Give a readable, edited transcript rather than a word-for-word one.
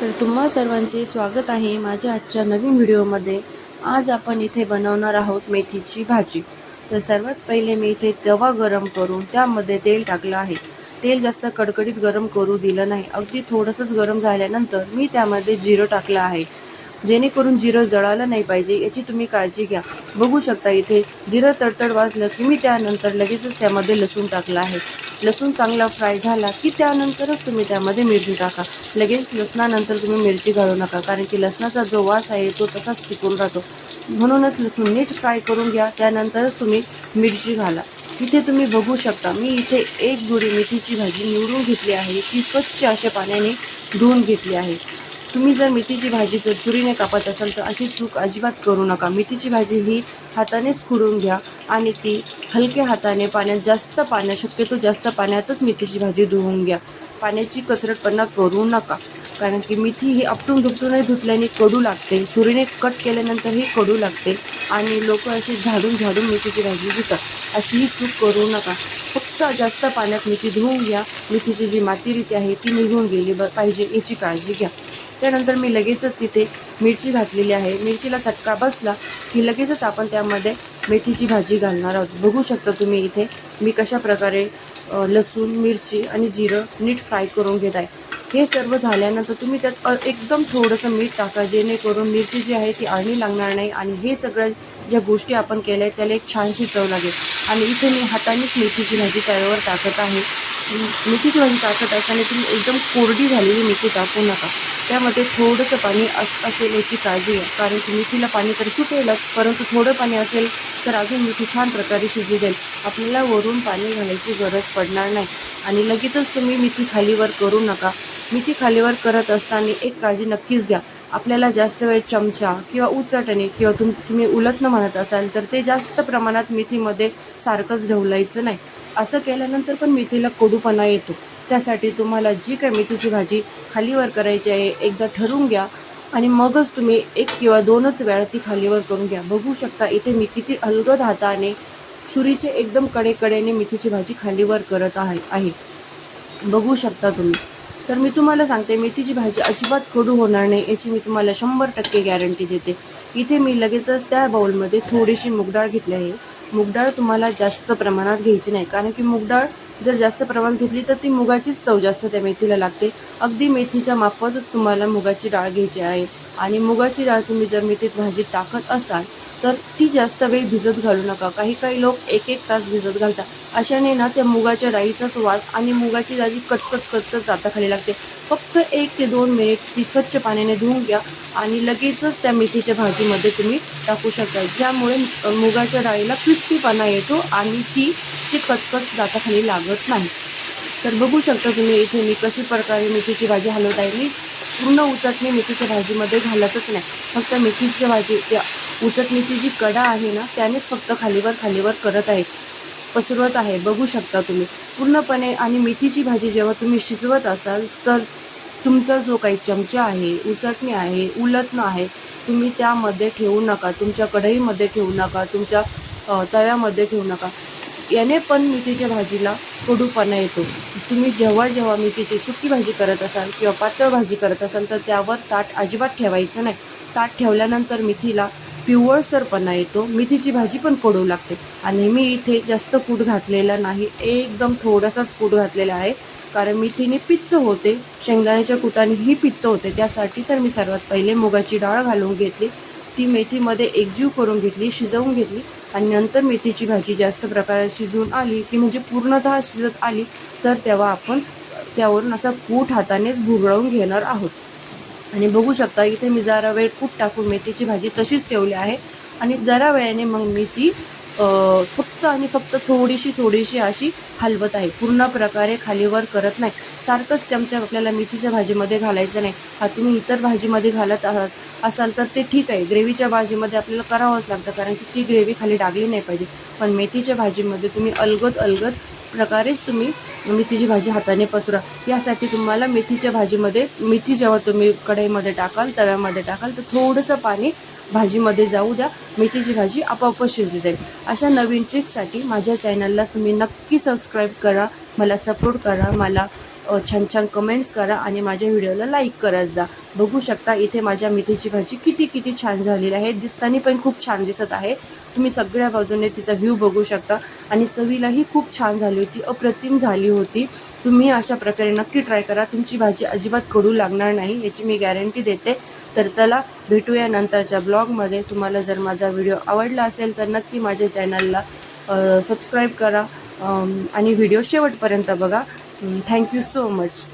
तर तुम्हा सर्वांचे स्वागत आहे माझ्या आजच्या नवीन व्हिडिओमध्ये। आज आपण इथे बनवणार आहोत मेथीची भाजी। तर सर्वात पहिले मी इथे तवा गरम करून त्यामध्ये तेल टाकलं आहे। तेल जास्त कडकडीत गरम करू दिलं नाही, अगदी थोडंसंच गरम झाल्यानंतर मी त्यामध्ये जिरं टाकलं आहे, जेणेकरून जिरं जळालं नाही पाहिजे याची तुम्ही काळजी घ्या। बघू शकता इथे जिरं तडतड वाजलं की मी त्यानंतर लगेचच त्यामध्ये लसूण टाकला आहे। लसूण चांगला फ्राय झाला की त्यानंतरच तुम्ही त्यामध्ये मिरची टाका। लगेच लसणानंतर तुम्ही मिरची घालू नका, कारण की लसणाचा जो वास आहे तो तसाच टिकून राहतो। म्हणूनच लसूण नीट फ्राय करून घ्या, त्यानंतरच तुम्ही मिरची घाला। इथे तुम्ही बघू शकता मी इथे एक जुडी मेथीची भाजी निवडून घेतली आहे, ती स्वच्छ अशा पाण्याने धुवून घेतली आहे। तुम्ही जर मेथीची भाजी जर सुरीने कापत असाल तर अशी चूक अजिबात करू नका। मेथीची भाजी ही हातानेच खुडून घ्या आणि ती हलक्या हाताने पाण्यात शक्यतो जास्त पाण्यातच मेथीची भाजी धुवून घ्या। पाण्याची कचरटपणा करू नका, कारण की मेथी ही आपटून दुपटूनही धुतल्याने कडू लागते, सुरीने कट केल्यानंतरही कडू लागते आणि लोक अशी झाडून मेथीची भाजी घेतात। अशी ही चूक करू नका। फक्त जास्त पाण्यात मेथी धुवून घ्या, मेथीची जी मातीरीती आहे ती निघून गेली पाहिजे याची काळजी घ्या। त्यानंतर मी लगेचच तिथे मिरची घातलेली आहे। मिरचीला चटका बसला की लगेचच आपण त्यामध्ये मेथीची भाजी घालणार आहोत। बघू शकता तुम्ही इथे मी कशा प्रकारे लसूण, मिरची आणि जिरं नीट फ्राय करून घेत आहे। हे सर्व झाल्यानंतर तुम्ही त्यात एकदम थोडंसं मीठ टाका, जेणेकरून मिरची जी आहे ती आळणी लागणार नाही आणि हे सगळ्या ज्या गोष्टी आपण केल्या आहेत त्याला एक छानशी चव लागेल। आणि इथे मी हातानेच मेथीची भाजी तव्यावर टाकत आहे। मेथीची भाजी टाकत असताना तुम्ही एकदम कोरडी झालेली मेथी टाकू नका, त्यामध्ये थोडंसं पाणी असेल याची काळजी घ्या, कारण की मेथीला पाणी तर सुटेलच, परंतु थोडं पाणी असेल तर अजून मेथी छान प्रकारे शिजली जाईल। आपल्याला वरून पाणी घालायची गरज पडणार नाही। आणि लगेचच तुम्ही मेथी खालीवर करू नका। मेथी खालीवर करत असताना एक काळजी नक्कीच घ्या, आपल्याला जास्त वेळ चमचा किंवा उचटणे किंवा तुम्ही उलटणं म्हणत असाल तर ते जास्त प्रमाणात मेथीमध्ये सारखंच ढवलायचं नाही। असं केल्यानंतर पण मेथीला कडूपणा येतो। त्यासाठी तुम्हाला जी काही मेथीची भाजी खालीवर करायची आहे एकदा ठरवून घ्या आणि मगच तुम्ही 1 किंवा 2च वेळा ती खालीवर करून घ्या। बघू शकता इथे मी किती अलगद हाताने सुरीचे एकदम कडेकडेने मेथीची भाजी खालीवर करत आहे। बघू शकता तुम्ही। तर मी तुम्हाला सांगते मेथीची भाजी अजिबात कडू होणार नाही याची मी तुम्हाला 100% गॅरंटी देते। इथे मी लगेचच त्या बाउलमध्ये थोडीशी मूगडाळ घेतली आहे। मूगडाळ तुम्हाला जास्त प्रमाणात घ्यायची नाही, कारण की मूगडाळ जर जास्त प्रमाणात घेतली तर ती मुगाचीच चव जास्त त्या मेथीला लागते। अगदी मेथीच्या मापाच तुम्हाला मुगाची डाळ घ्यायची आहे आणि मुगाची डाळ तुम्ही जर मेथीत भाजीत टाकत असाल तर ती जास्त वेळ भिजत घालू नका। काही लोक 1-1 तास भिजत घालतात, अशाने ना त्या मुगाच्या डाळीचाच वास आणि मुगाची डाळ कचकच दाताखाली लागते। फक्त 1 ते 2 मिनिट ती स्वच्छ पाण्याने धुवून घ्या आणि लगेचच त्या मेथीच्या भाजीमध्ये तुम्ही टाकू शकता, ज्यामुळे मुगाच्या डाळीला क्रिस्पीपणा येतो आणि ती कचकच दाताखाली लागत नाही। तर बघू शकता तुम्ही इथे मी कशी प्रकारे मेथीची भाजी हलवत आहे। मी पूर्ण उचटणी मेथीच्या भाजीमध्ये घालतच नाही, फक्त मेथीच्या भाजी त्या उचटणीची जी कडा आहे ना त्यानेच फक्त खालीवर करत आहे, पसरवत आहे। बघू शकता तुम्ही पूर्णपणे। आणि मेथीची भाजी जेव्हा तुम्ही शिजवत असाल तर तुमचा जो काही चमचा आहे, उसटणी आहे, उलटणं आहे, तुम्ही त्यामध्ये ठेवू नका, तुमच्या कढईमध्ये ठेवू नका, तुमच्या तव्यामध्ये ठेवू नका। याने पण मेथीच्या भाजीला कडूपणा येतो। तुम्ही जेव्हा मेथीची सुकी भाजी करत असाल किंवा पातळ भाजी करत असाल तर त्यावर ताट अजिबात ठेवायचं नाही। ताट ठेवल्यानंतर मेथीला पिवळसरपणा येतो, मेथीची भाजी पण कडू लागते। आणि मी इथे जास्त कूट घातलेला नाही, एकदम थोडासाच कूट घातलेला आहे, कारण मेथीने पित्त होते, शेंगदाण्याच्या कुटानेही पित्त होते। त्यासाठी तर मी सर्वात पहिले मुगाची डाळ घालून घेतली, ती मेथीमध्ये एकजीव करून घेतली, शिजवून घेतली आणि नंतर मेथीची भाजी जास्त प्रकारे शिजून आली की म्हणजे पूर्णतः शिजत आली तर तेव्हा आपण त्यावरून असा कूट हातानेच भुरळून घेणार आहोत। आणि बघू शकता इथे मी जरा वेळ कूट टाकून मेथीची भाजी तशीच ठेवली आहे आणि जरा वेळाने मग मी ती फक्त आणि फक्त थोडीशी अशी हलवत आहे, पूर्ण प्रकारे खालीवर करत नाही। सारखंच चमचा आपल्याला मेथीच्या भाजीमध्ये घालायचं नाही। हा तुम्ही इतर भाजीमध्ये घालत असाल तर ते ठीक आहे, ग्रेव्हीच्या भाजीमध्ये आपल्याला करावंच लागतं, कारण की ती ग्रेव्ही खाली डागली नाही पाहिजे। पण मेथीच्या भाजीमध्ये तुम्ही अलगद प्रकारेच तुम्ही मेथीची भाजी हाताने पसरा। यासाठी तुम्हाला मेथीच्या भाजीमध्ये मेथी जेव्हा तुम्ही कढईमध्ये टाकाल, तव्यामध्ये टाकाल तर थोडंसं पाणी भाजीमध्ये जाऊ द्या, मेथीची भाजी आपोआपच शिजली जाईल। अशा नवीन ट्रिकसाठी माझ्या चॅनलला तुम्ही नक्की सबस्क्राईब करा, मला सपोर्ट करा, मला छान छान कमेंट्स करा आणि माझ्या व्हिडिओला लाईक करत जा. बघू शकता इथे माझ्या मेथीची भाजी किती छान झालेली आहे. दिसताना पण खूप छान दिसत आहे. तुम्ही सगळ्या बाजूने तिचा व्ह्यू बघू शकता आणि चवीलाही खूप छान झाली होती, अप्रतिम झाली होती. तुम्ही अशा प्रकारे नक्की ट्राय करा. तुमची भाजी अजिबात कडू लागणार नाही याची मी गॅरंटी देते. तर चला भेटूया नंतरच्या ब्लॉगमध्ये. तुम्हाला जर माझा व्हिडिओ आवडला असेल तर नक्की माझ्या चॅनलला सबस्क्राईब करा आणि व्हिडिओ शेवटपर्यंत बघा. Thank you so much.